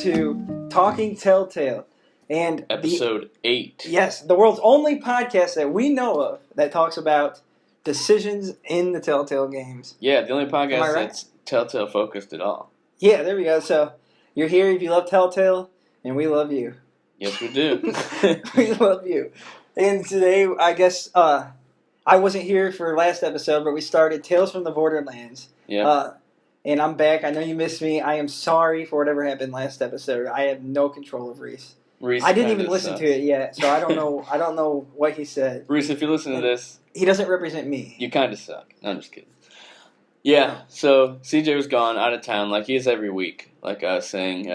to Talking Telltale. And Episode 8. Yes, the world's only podcast that we know of that talks about decisions in the Telltale games. Yeah, the only podcast right? that's Telltale focused at all. Yeah, there we go. So you're here if you love Telltale, and we love you. Yes, we do. We love you. And today, I guess, I wasn't here for last episode, but we started Tales from the Borderlands. Yeah. And I'm back. I know you missed me. I am sorry for whatever happened last episode. I have no control of Reese. I didn't even listen to it yet, so I don't know. I don't know what he said. Reese, if you listen to this, he doesn't represent me. You kind of suck. No, I'm just kidding. Yeah. So CJ was gone out of town, like he is every week. Like I was saying,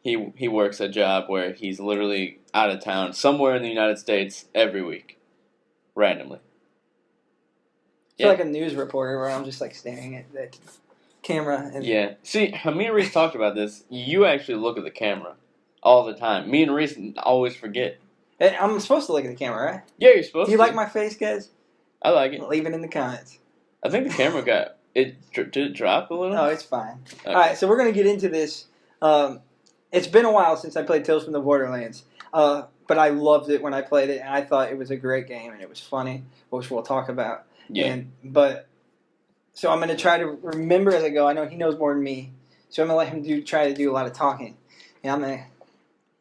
he works a job where he's literally out of town somewhere in the United States every week, randomly. I feel like a news reporter where I'm just like staring at the camera. And yeah. See, me and Reese talked about this. You actually look at the camera all the time. Me and Reese always forget. I'm supposed to look at the camera, right? Yeah, you're supposed to. Do you like my face, guys? I like it. Leave it in the comments. I think the camera got it. Did it drop a little? Oh, it's fine. Okay. All right, so we're gonna get into this. It's been a while since I played Tales from the Borderlands, but I loved it when I played it, and I thought it was a great game and it was funny, which we'll talk about. Yeah. So I'm gonna try to remember as I go. I know he knows more than me, so I'm gonna let him try to do a lot of talking, and I'm gonna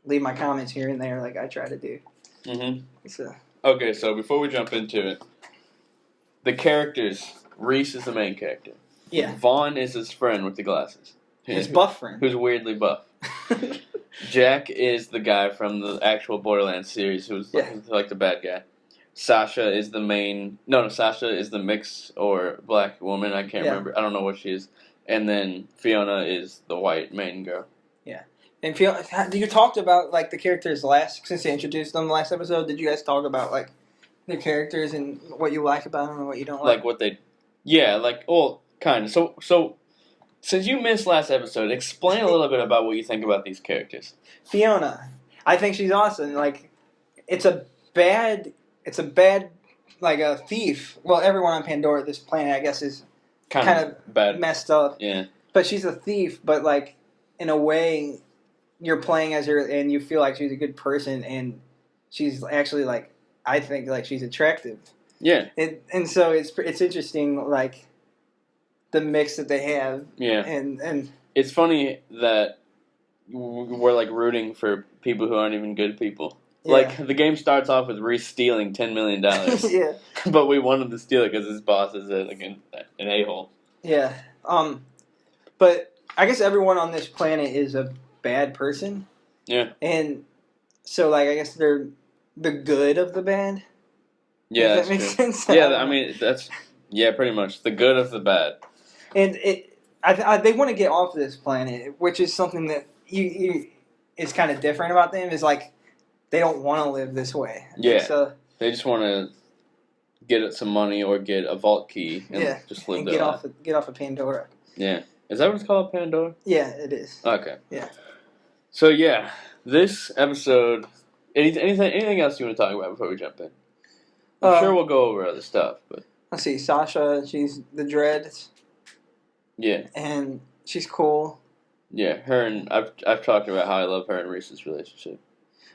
leave my comments here and there like I try to do. Mm-hmm. Okay, so before we jump into it, the characters. Reese is the main character. Yeah. Vaughn is his friend with the glasses. His buff friend. Who's weirdly buff. Jack is the guy from the actual Borderlands series who's like the bad guy. Sasha is the main... No, Sasha is the mix or black woman. I can't remember. I don't know what she is. And then Fiona is the white main girl. Yeah. And Fiona, you talked about like the characters since they introduced them last episode. Did you guys talk about like their characters and what you like about them and what you don't like? Like what they... Yeah, like, well, kind of. So, since you missed last episode, explain a little bit about what you think about these characters. Fiona. I think she's awesome. Like, it's a bad, like, a thief. Well, everyone on Pandora, this planet, I guess, is kind of bad. Messed up. Yeah. But she's a thief, but, like, in a way, you're playing as her, and you feel like she's a good person, and she's actually, like, I think, like, she's attractive. Yeah. And so it's interesting, like, the mix that they have. Yeah. And it's funny that we're, like, rooting for people who aren't even good people. Yeah. Like, the game starts off with Reese stealing $10 million. Yeah. But we want him to steal it because his boss is like an a-hole. Yeah. But I guess everyone on this planet is a bad person. Yeah. And so, like, I guess they're the good of the bad. Yeah, does that make sense? Yeah, I mean, that's... Yeah, pretty much. The good of the bad. And they want to get off this planet, which is something that is kind of different about them, is like, they don't want to live this way. Yeah. So, they just want to get some money or get a vault key and just live their life. Get off of Pandora. Yeah. Is that what it's called, Pandora? Yeah, it is. Okay. Yeah. So, yeah, this episode... Anything else you want to talk about before we jump in? I'm sure we'll go over other stuff, but... Let's see, Sasha, she's the Dreads. Yeah. And she's cool. Yeah, her and... I've talked about how I love her and Reese's relationship.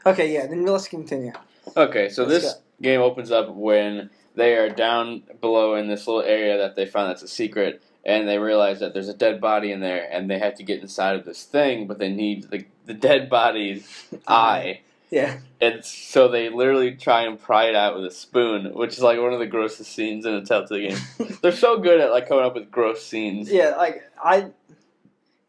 Okay, yeah, then let's continue. Okay, so this game opens up when they are down below in this little area that they found that's a secret, and they realize that there's a dead body in there, and they have to get inside of this thing, but they need the dead body's eye. Yeah. And so they literally try and pry it out with a spoon, which is like one of the grossest scenes in a Telltale game. They're so good at like coming up with gross scenes. Yeah, like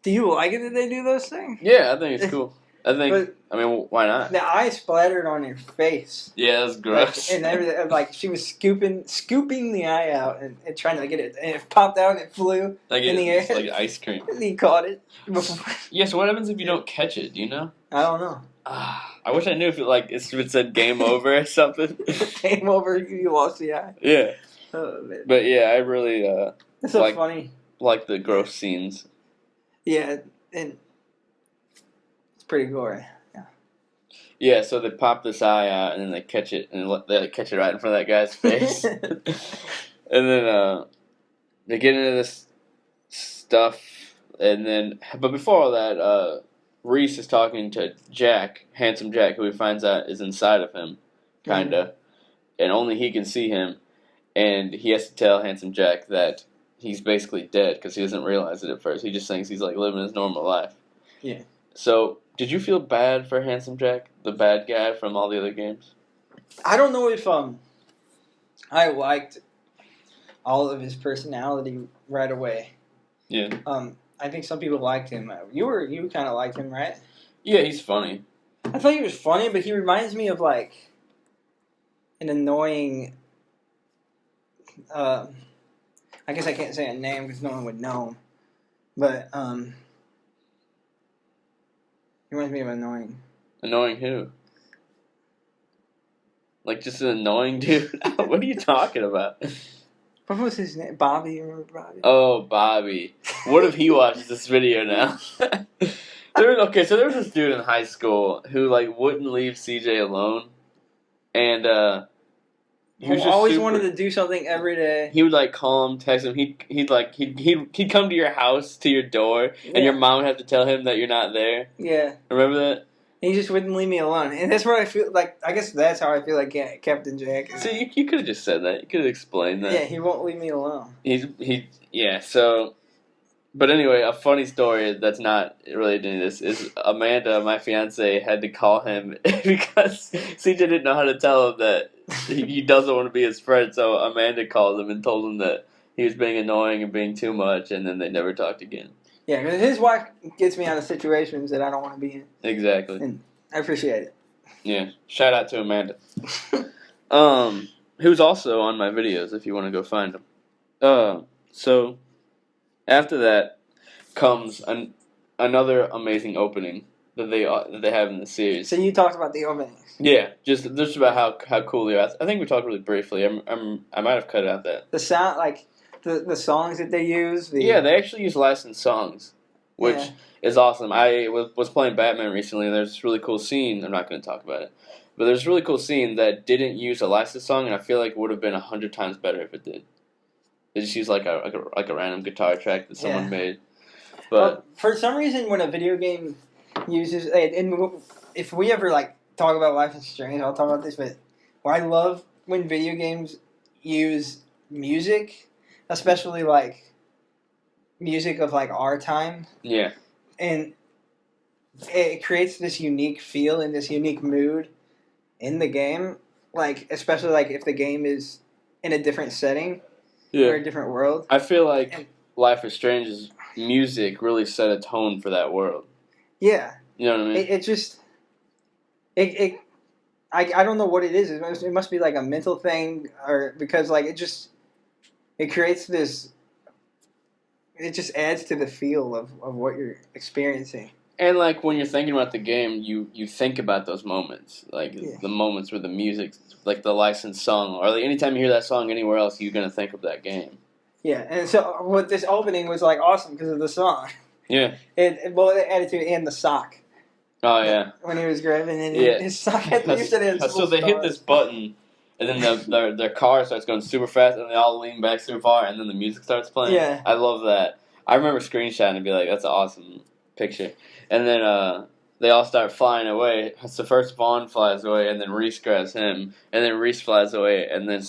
do you like it that they do those things? Yeah, I think it's cool. I mean, why not? The eye splattered on your face. Yeah, that's gross. Like, and everything, like she was scooping the eye out and trying to get it, and it popped out and it flew in the air. It's like ice cream. And he caught it. Yeah, so what happens if you don't catch it? Do you know? I don't know. I wish I knew if it said game over or something. Game over, you lost the eye. Yeah. Oh, man. But yeah, I really it's so funny. Like the gross scenes. Yeah, and it's pretty gory. Yeah. Yeah, so they pop this eye out and then they catch it and they catch it right in front of that guy's face. And then they get into this stuff and then but before all that Reese is talking to Jack, handsome Jack, who he finds out is inside of him, kinda, and only he can see him, and he has to tell handsome Jack that he's basically dead because he doesn't realize it at first. He just thinks he's like living his normal life. Yeah. So, did you feel bad for handsome Jack, the bad guy from all the other games? I don't know if I liked all of his personality right away. Yeah. I think some people liked him. You kind of liked him, right? Yeah, he's funny. I thought he was funny, but he reminds me of like an annoying. I guess I can't say a name because no one would know him, but he reminds me of annoying. Annoying who? Like just an annoying dude? What are you talking about? What was his name? Bobby? You remember Bobby? Oh, Bobby. What if he watches this video now? So there was this dude in high school who like wouldn't leave CJ alone, and he was just always wanted to do something every day. He would like call him, text him. He'd come to your house, to your door, and your mom would have to tell him that you're not there. Yeah. Remember that? He just wouldn't leave me alone, and that's what I feel like. I guess that's how I feel like Captain Jack. See, you could have just said that. You could have explained that. Yeah, he won't leave me alone. So, but anyway, a funny story that's not related to any of this is Amanda, my fiance, had to call him because CJ didn't know how to tell him that he doesn't want to be his friend. So Amanda called him and told him that he was being annoying and being too much, and then they never talked again. Yeah, because his wife gets me out of situations that I don't want to be in. Exactly. And I appreciate it. Yeah. Shout out to Amanda. Who's also on my videos if you want to go find him. So after that comes another amazing opening that they have in the series. So you talked about the openings. Yeah, just about how cool they are. I think we talked really briefly. I might have cut out that. The sound, like the songs that they use. Yeah, they actually use licensed songs, which is awesome. I was playing Batman recently, and there's this really cool scene. I'm not going to talk about it, but there's a really cool scene that didn't use a licensed song, and I feel like it would have been 100 times better if it did. They just used like a random guitar track that someone made. But for some reason, when a video game uses, and if we ever like talk about Life is Strange, I'll talk about this. But I love when video games use music. Especially, like, music of, like, our time. Yeah. And it creates this unique feel and this unique mood in the game. Like, especially, like, if the game is in a different setting or a different world. I feel like Life is Strange's music really set a tone for that world. Yeah. You know what I mean? It just... I don't know what it is. It must be, like, a mental thing or... Because, like, it creates this. It just adds to the feel of what you're experiencing. And like when you're thinking about the game, you think about those moments, like the moments where the music, like the licensed song, or like anytime you hear that song anywhere else, you're gonna think of that game. Yeah, and so what this opening was like awesome because of the song. Yeah. It added to it and the sock. Oh yeah. When he was grabbing it, his sock had so they hit this button. And then their car starts going super fast, and they all lean back super far, and then the music starts playing. Yeah. I love that. I remember screenshotting and be like, that's an awesome picture. And then they all start flying away. So first Vaughn flies away, and then Reese grabs him, and then Reese flies away, and then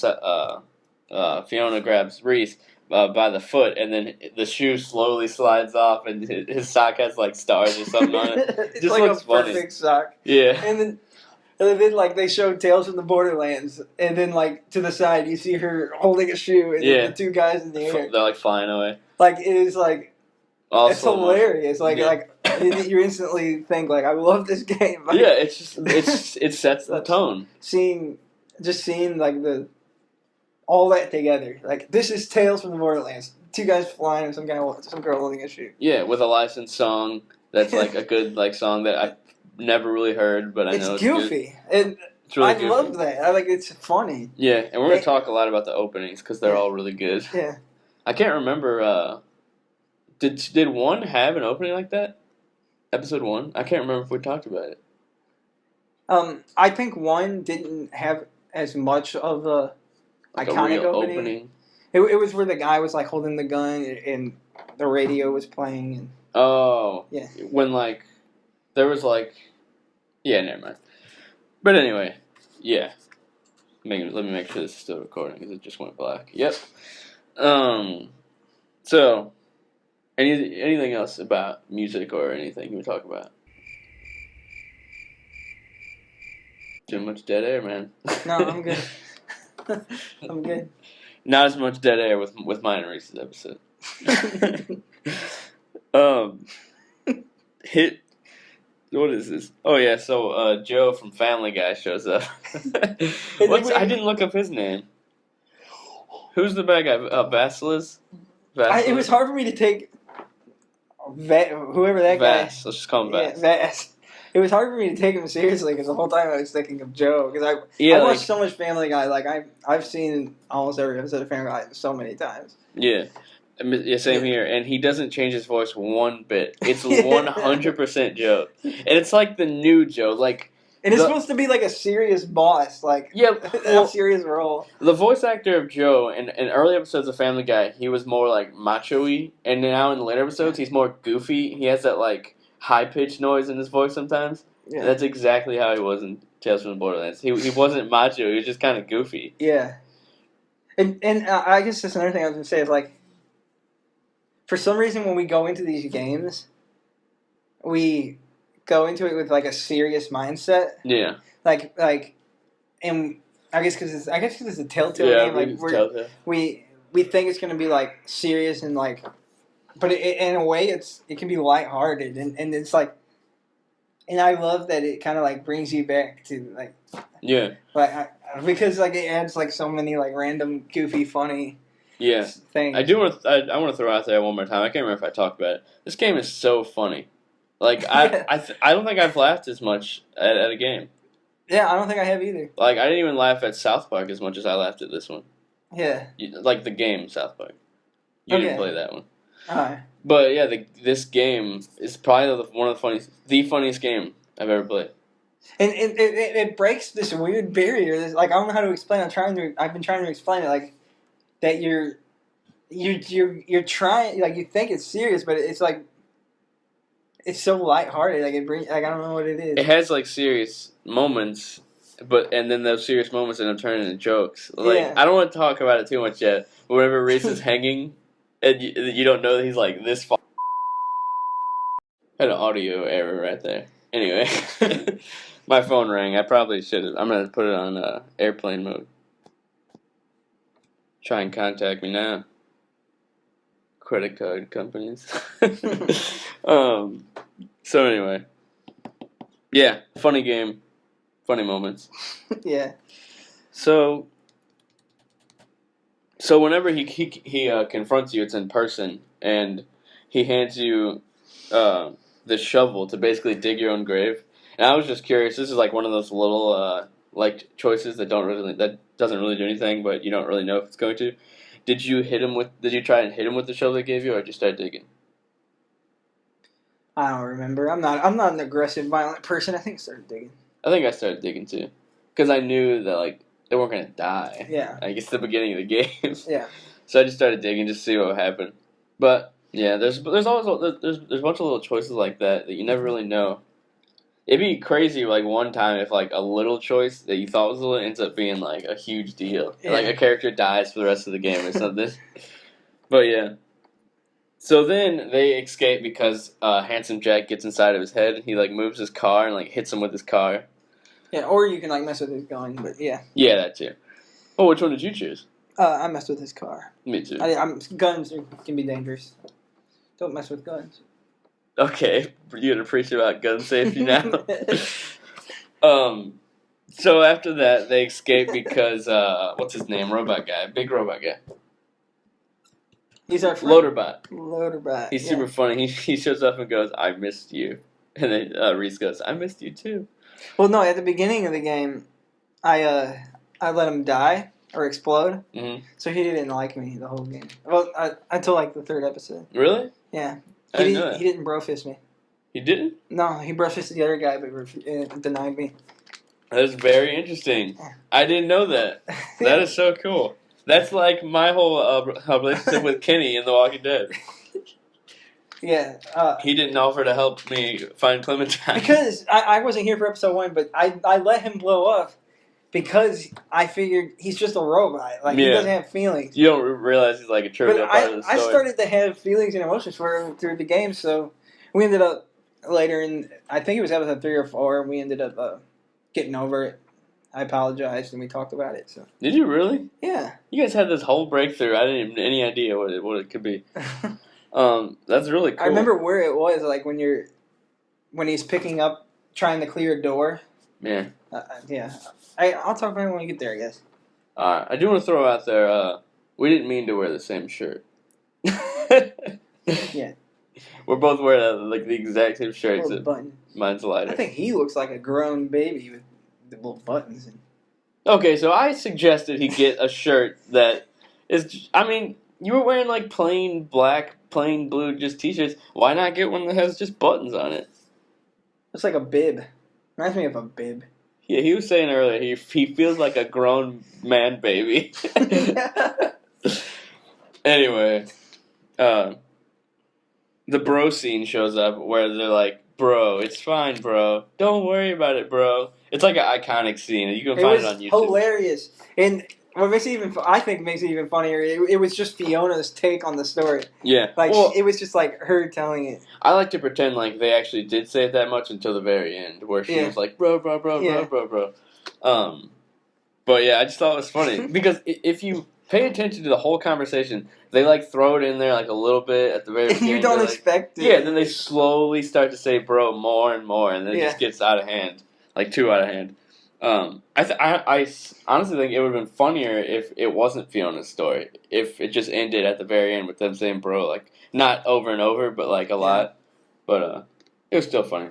Fiona grabs Reese by the foot, and then the shoe slowly slides off, and his sock has like stars or something on it. It's just like looks a funny. Perfect sock. Yeah. And then, like, they showed Tales from the Borderlands, and then, like, to the side, you see her holding a shoe, and then the two guys in the air. They're, like, flying away. Like, it is, like, also, it's hilarious. Like, you instantly think, like, I love this game. Like, yeah, it sets the tone. Seeing, like, all that together. Like, this is Tales from the Borderlands. Two guys flying, and some girl holding a shoe. Yeah, with a licensed song that's, like, a good, like, song that I never really heard, but I know it's goofy. Good. And I love that. it's funny. Yeah, and we're going to talk a lot about the openings because they're all really good. Yeah. I can't remember, did 1 have an opening like that? Episode 1? I can't remember if we talked about it. I think 1 didn't have as much of a iconic opening. It was where the guy was like holding the gun and the radio was playing. And, oh. Yeah. When like... There was like, yeah, never mind. But anyway, yeah. Let me make sure this is still recording because it just went black. Yep. So, anything else about music or anything you would talk about? Too much dead air, man. No, I'm good. I'm good. Not as much dead air with mine and Reese's episode. Hit. What is this? Oh yeah, so Joe from Family Guy shows up. I didn't look up his name. Who's the bad guy? Vasilis? It was hard for me to take whoever that guy. Let's just call him Vass. Yeah, Vass. It was hard for me to take him seriously because the whole time I was thinking of Joe. Because I watched so much Family Guy. Like I've seen almost every episode of Family Guy so many times. Yeah. Yeah, same here. And he doesn't change his voice one bit. It's 100% Joe. And it's like the new Joe. Like, and it's supposed to be like a serious boss. Like, a serious role. The voice actor of Joe in early episodes of Family Guy, he was more like macho-y. And now in the later episodes, he's more goofy. He has that like high-pitched noise in his voice sometimes. Yeah. That's exactly how he was in Tales from the Borderlands. He wasn't macho. He was just kind of goofy. Yeah. And I guess that's another thing I was going to say is like, for some reason, when we go into these games, we go into it with like a serious mindset. Yeah. Like, and I guess because it's a Telltale game. Like we think it's going to be like serious and like, but in a way, it can be lighthearted and it's like, and I love that it kind of like brings you back to like, because like it adds like so many like random goofy funny. Yeah, things. I want to throw out there one more time. I can't remember if I talked about it. This game is so funny. Like I don't think I've laughed as much at a game. Yeah, I don't think I have either. Like I didn't even laugh at South Park as much as I laughed at this one. Yeah, like the game South Park. You didn't play that one. Alright. But yeah, this game is probably the funniest game I've ever played. And it breaks this weird barrier. Like I don't know how to explain. I've been trying to explain it. Like. That you're trying, like you think it's serious, but it's like it's so lighthearted. Like it brings, like I don't know what it is. It has like serious moments, and then those serious moments end up turning into jokes. Like I don't want to talk about it too much yet. But whenever Reese is hanging, and you don't know that he's like this far. Had an audio error right there. Anyway, my phone rang. I probably should have. I'm gonna put it on airplane mode. Try and contact me now. Credit card companies. So anyway. Yeah, funny game. Funny moments. Yeah. So whenever he confronts you, it's in person, and he hands you the shovel to basically dig your own grave. And I was just curious, this is like one of those little like choices that doesn't really do anything, but you don't really know if it's going to. Did you try and hit him with the shovel they gave you, or did you start digging? I don't remember. I'm not an aggressive, violent person. I think I started digging. I think I started digging too, because I knew that like they weren't gonna die. Yeah. Like it's the beginning of the game. Yeah. So I just started digging just to see what would happen. But yeah, there's always there's a bunch of little choices like that you never really know. It'd be crazy, like, one time if, like, a little choice that you thought was little ends up being, like, a huge deal. Yeah. Like, a character dies for the rest of the game or something. But, yeah. So then they escape because Handsome Jack gets inside of his head. And he, like, moves his car and, like, hits him with his car. Yeah, or you can, like, mess with his gun, but, yeah. Yeah, that too. Oh, which one did you choose? I messed with his car. Me too. Guns can be dangerous. Don't mess with guns. Okay, you're gonna preach about gun safety now. So after that, they escape because what's his name? Robot guy, big robot guy. He's our friend. Loaderbot. He's super funny. He shows up and goes, "I missed you," and then Reese goes, "I missed you too." Well, no, at the beginning of the game, I let him die or explode, so he didn't like me the whole game. Well, until like the third episode. Really? Yeah. I didn't know that. He didn't bro-fist me. He didn't? No, he bro-fisted the other guy, but denied me. That's very interesting. I didn't know that. That is so cool. That's like my whole relationship with Kenny in The Walking Dead. Yeah. He didn't offer to help me find Clementine. Because I wasn't here for episode 1, but I let him blow up because I figured he's just a robot. Like, he doesn't have feelings. You don't realize he's like a trivial part of the story. I started to have feelings and emotions for him through the game, so we ended up later in, I think it was episode 3 or 4, we ended up getting over it. I apologized and we talked about it. So did you really? Yeah. You guys had this whole breakthrough. I didn't have any idea what it could be. That's really cool. I remember where it was, like when he's picking up, trying to clear a door. Yeah. Yeah. I'll talk about it when we get there, I guess. I do want to throw out there, we didn't mean to wear the same shirt. Yeah. We're both wearing like the exact same shirts. Button. Mine's lighter. I think he looks like a grown baby with the little buttons. Okay, so I suggested he get a shirt that is. I mean, you were wearing like plain black, plain blue, just t-shirts. Why not get one that has just buttons on it? It's like a bib. Reminds me of a bib. Yeah, he was saying earlier he feels like a grown man baby. Anyway, the bro scene shows up where they're like, "Bro, it's fine, bro. Don't worry about it, bro." It's like an iconic scene. You can find it on YouTube. Hilarious. And what makes it even, I think, makes it even funnier. It was just Fiona's take on the story. Yeah, like it was just like her telling it. I like to pretend like they actually did say it that much until the very end, where she was like, "Bro, bro, bro, bro, bro, bro." But yeah, I just thought it was funny because if you pay attention to the whole conversation, they like throw it in there like a little bit at the very beginning. You don't expect it. Yeah, then they slowly start to say "bro" more and more, and then it just gets out of hand, like too out of hand. I honestly think it would have been funnier if it wasn't Fiona's story. If it just ended at the very end with them saying "bro," like not over and over, but like a lot. But it was still funny.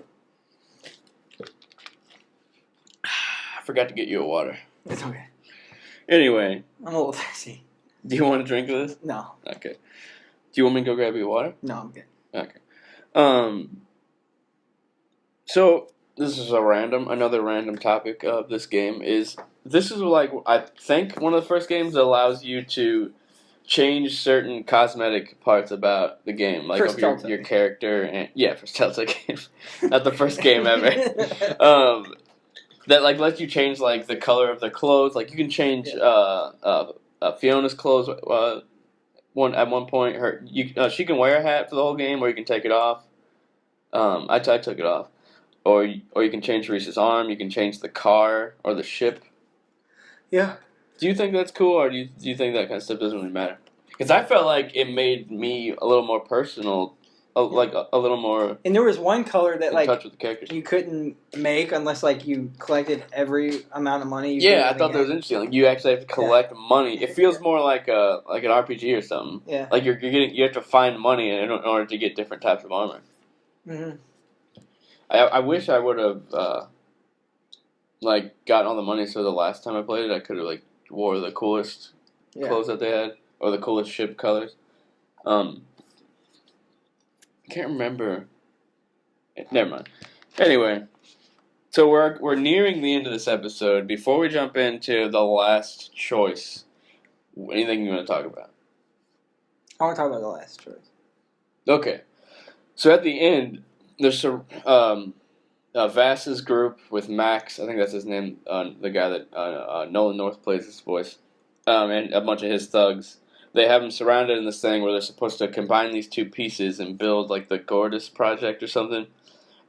I forgot to get you a water. It's okay. Anyway, I'm a little thirsty. Do you want to drink this? No. Okay. Do you want me to go grab you water? No, I'm good. Okay. So this is another random topic of this game is this is like I think one of the first games that allows you to change certain cosmetic parts about the game, like of your character and first Telltale game, not the first game ever. That like lets you change like the color of the clothes. Like you can change Fiona's clothes. At one point, she can wear a hat for the whole game, or you can take it off. I took it off, or you can change Reese's arm. You can change the car or the ship. Yeah. Do you think that's cool, or do you think that kind of stuff doesn't really matter? Because I felt like it made me a little more personal. Like a little more. And there was one color that like touch with the characters. You couldn't make unless like you collected every amount of money. I thought that was interesting. Like you actually have to collect money. It feels more like an RPG or something. Yeah. Like you have to find money in order to get different types of armor. Mm-hmm. I wish I would have like gotten all the money so the last time I played it I could have like wore the coolest clothes that they had or the coolest ship colors. I can't remember. Never mind. Anyway, so we're nearing the end of this episode. Before we jump into the last choice, anything you want to talk about? I want to talk about the last choice. Okay. So at the end, there's Vass's group with Max. I think that's his name. The guy that Nolan North plays his voice, and a bunch of his thugs. They have them surrounded in this thing where they're supposed to combine these two pieces and build like the Gordis project or something.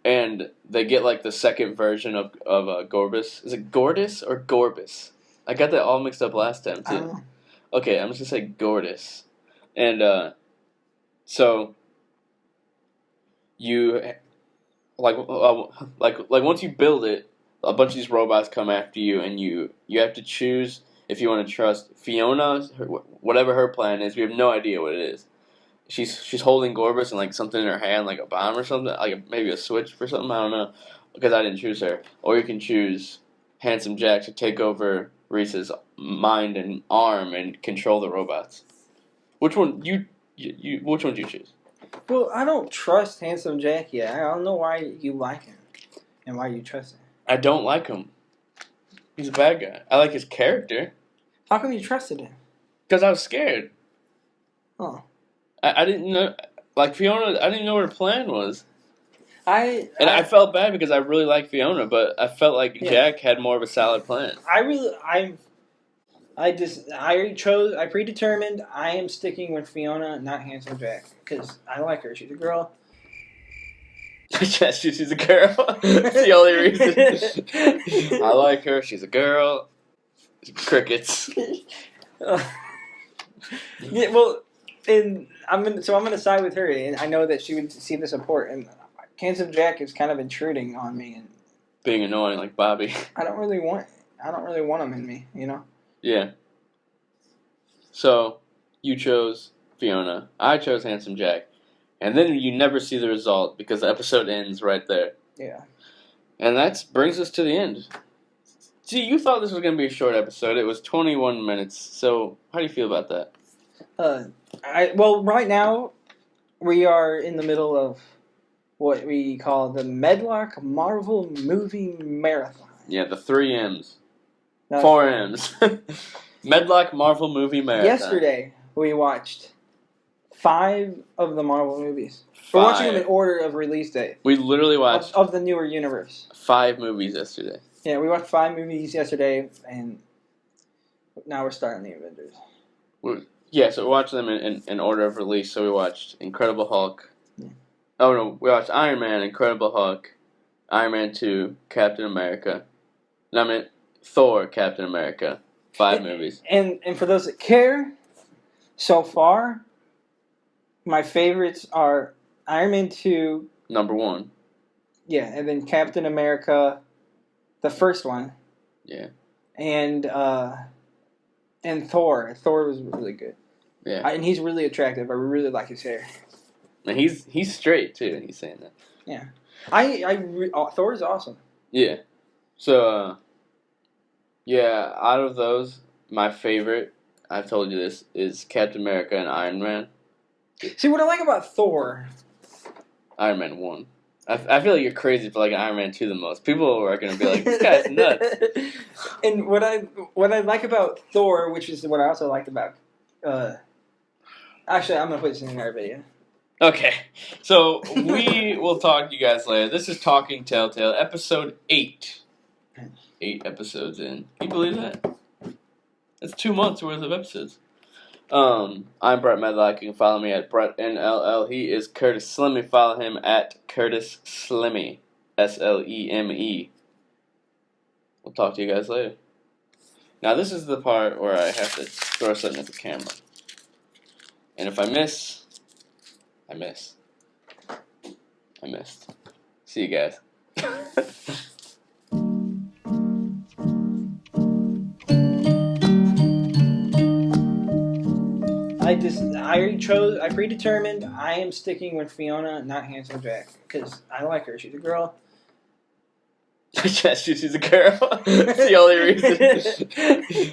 And they get like the second version of Gorbis. Is it Gordis or Gorbis? I got that all mixed up last time too. Okay, I'm just gonna say Gordis. And so you like once you build it, a bunch of these robots come after you, and you have to choose. If you want to trust Fiona, whatever her plan is, we have no idea what it is. She's holding Gorbis and like something in her hand, like a bomb or something, like maybe a switch for something. I don't know, because I didn't choose her. Or you can choose Handsome Jack to take over Reese's mind and arm and control the robots. Which one which one do you choose? Well, I don't trust Handsome Jack yet. I don't know why you like him and why you trust him. I don't like him. He's a bad guy. I like his character. How come you trusted him? Because I was scared. Oh. I didn't know. Like Fiona, I didn't even know what her plan was. I felt bad because I really like Fiona, but I felt like Jack had more of a solid plan. I predetermined. I am sticking with Fiona, not Handsome Jack, because I like her. She's a girl. Yes, she's a girl. That's the only reason. I like her. She's a girl. Crickets. Yeah, well, and I'm gonna side with her, and I know that she would see the support. And Handsome Jack is kind of intruding on me, and being annoying like Bobby. I don't really want him in me, you know. Yeah. So you chose Fiona. I chose Handsome Jack, and then you never see the result because the episode ends right there. Yeah. And that brings us to the end. See, you thought this was going to be a short episode. It was 21 minutes. So, how do you feel about that? Right now, we are in the middle of what we call the Medlock Marvel Movie Marathon. Yeah, the 3 M's. 4 M's. Medlock Marvel Movie Marathon. Yesterday, we watched 5 of the Marvel movies. We're watching them in order of release date. We literally watched... Of the newer universe. 5 movies yesterday. Yeah, we watched 5 movies yesterday, and now we're starting the Avengers. So we're watching them in order of release. So we watched Incredible Hulk. Yeah. Oh, no. We watched Iron Man, Incredible Hulk, Iron Man 2, Captain America. No, I meant Thor, Captain America. 5 movies. And for those that care, so far, my favorites are Iron Man 2. Number 1. Yeah, and then Captain America, the first one. Yeah. And Thor. Thor was really good. Yeah. And he's really attractive. I really like his hair. And he's straight, too, and he's saying that. Yeah. Thor's awesome. Yeah. So, out of those, my favorite, I've told you this, is Captain America and Iron Man. See, what I like about Thor... Iron Man 1. I feel like you're crazy for like Iron Man 2 the most. People are going to be like, this guy's nuts. And what I like about Thor, which is what I also liked about... actually, I'm going to put this in our video. Okay. So, we will talk to you guys later. This is Talking Telltale, episode 8. 8 episodes in. Can you believe that? That's 2 months worth of episodes. I'm Brett Medlock. You can follow me at BrettNLL. He is Curtis Slimmy. Follow him at Curtis Slimmy. Sleme. We'll talk to you guys later. Now, this is the part where I have to throw something at the camera. And if I miss, I miss. I missed. See you guys. I predetermined. I am sticking with Fiona, not Handsome Jack, because I like her. She's a girl. Yes, she's a girl. That's the only reason.